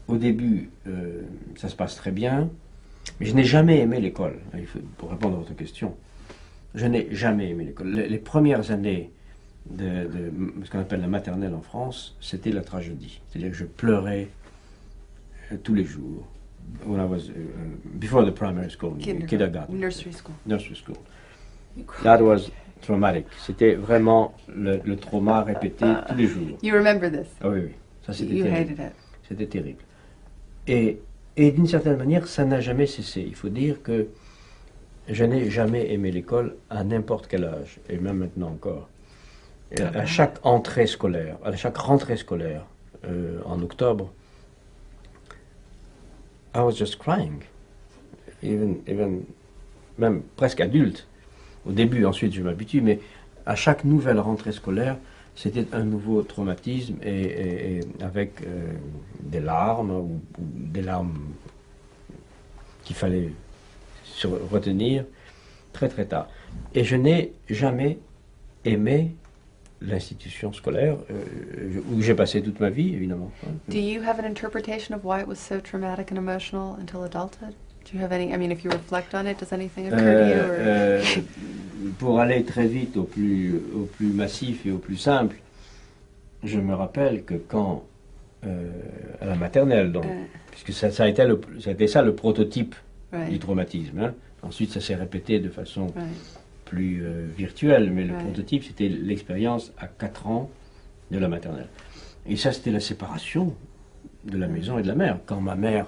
au début, ça se passe très bien, mais je n'ai jamais aimé l'école. Pour répondre à votre question, je n'ai jamais aimé l'école. Les premières années de ce qu'on appelle la maternelle en France, c'était la tragédie. C'est-à-dire que je pleurais tous les jours. When I was before the primary school, kindergarten, nursery school. That was traumatic. C'était vraiment le trauma répété tous les jours. You remember this? Ah oui, oui. Ça, c'était You terrible. hated it. C'était terrible. Et d'une certaine manière, ça n'a jamais cessé. Il faut dire que je n'ai jamais aimé l'école à n'importe quel âge, et même maintenant encore. À chaque entrée scolaire, à chaque rentrée scolaire, en octobre, I was just crying. Même presque adulte. Au début, ensuite, je m'habitue, mais à chaque nouvelle rentrée scolaire, c'était un nouveau traumatisme et avec des larmes ou des larmes qu'il fallait retenir très très tard. Et je n'ai jamais aimé l'institution scolaire où j'ai passé toute ma vie, évidemment. Do you have an interpretation of why it was so traumatic and emotional until adulthood? Do you have any, I mean, if you reflect on it, does anything occur to you? Pour aller très vite au plus massif et au plus simple, je me rappelle que quand, à la maternelle, donc, puisque ça a été ça le prototype du traumatisme, hein. Ensuite ça s'est répété de façon plus virtuelle, mais le prototype c'était l'expérience à 4 ans de la maternelle. Et ça c'était la séparation de la maison et de la mère. Quand ma mère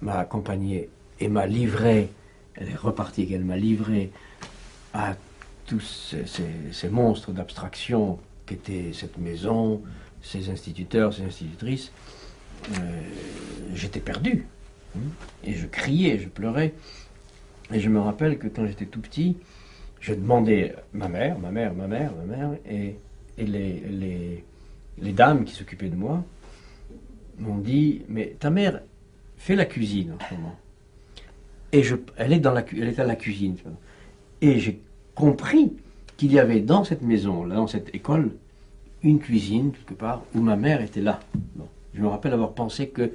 m'a accompagné et m'a livré, elle est repartie, qu'elle m'a livré à tous ces monstres d'abstraction qu'était cette maison, ces instituteurs, ces institutrices, j'étais perdu. Et je criais, je pleurais. Et je me rappelle que quand j'étais tout petit, je demandais ma mère, et les dames qui s'occupaient de moi m'ont dit, mais ta mère fait la cuisine en ce moment. Et elle est à la cuisine. Et j'ai compris qu'il y avait dans cette maison, là, dans cette école, une cuisine, quelque part, où ma mère était là. Bon. Je me rappelle avoir pensé qu'il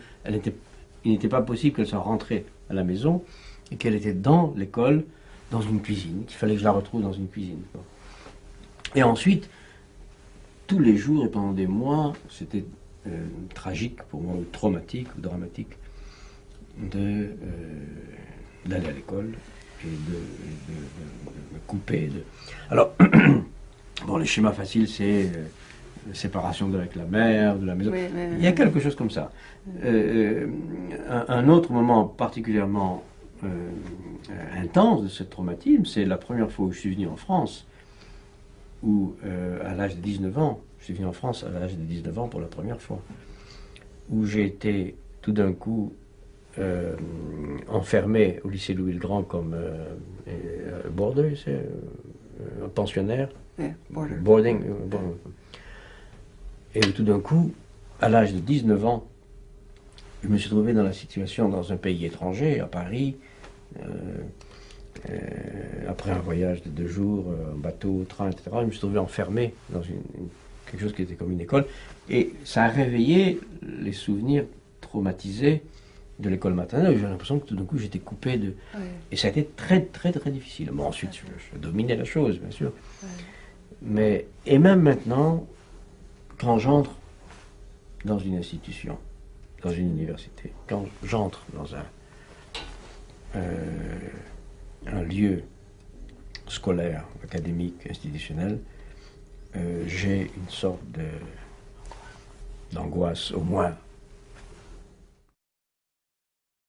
n'était pas possible qu'elle soit rentrée à la maison et qu'elle était dans l'école, dans une cuisine, qu'il fallait que je la retrouve dans une cuisine. Bon. Et ensuite, tous les jours et pendant des mois, c'était tragique pour moi, ou traumatique, ou dramatique, d'aller à l'école et de me couper. Alors, bon, les schémas faciles, c'est séparation avec la mère, de la maison. Il y a quelque chose comme ça. Un autre moment particulièrement intense de ce traumatisme, c'est la première fois où je suis venu en France, où à l'âge de 19 ans, je suis venu en France à l'âge de 19 ans pour la première fois, où j'ai été tout d'un coup enfermé au lycée Louis-le-Grand comme boarder, c'est un pensionnaire. Yeah, Boarding. Et tout d'un coup, à l'âge de 19 ans, je me suis trouvé dans la situation dans un pays étranger, à Paris, après un voyage de 2 jours, en bateau, train, etc. Je me suis trouvé enfermé dans quelque chose qui était comme une école. Et ça a réveillé les souvenirs traumatisés de l'école maternelle. J'ai l'impression que tout d'un coup, j'étais coupé de... Et ça a été très, très, très difficile. Bon, ensuite, je dominais la chose, bien sûr. Mais, et même maintenant, quand j'entre dans une institution, dans une université, quand j'entre dans un lieu scolaire, académique, institutionnel, j'ai une sorte d'angoisse, au moins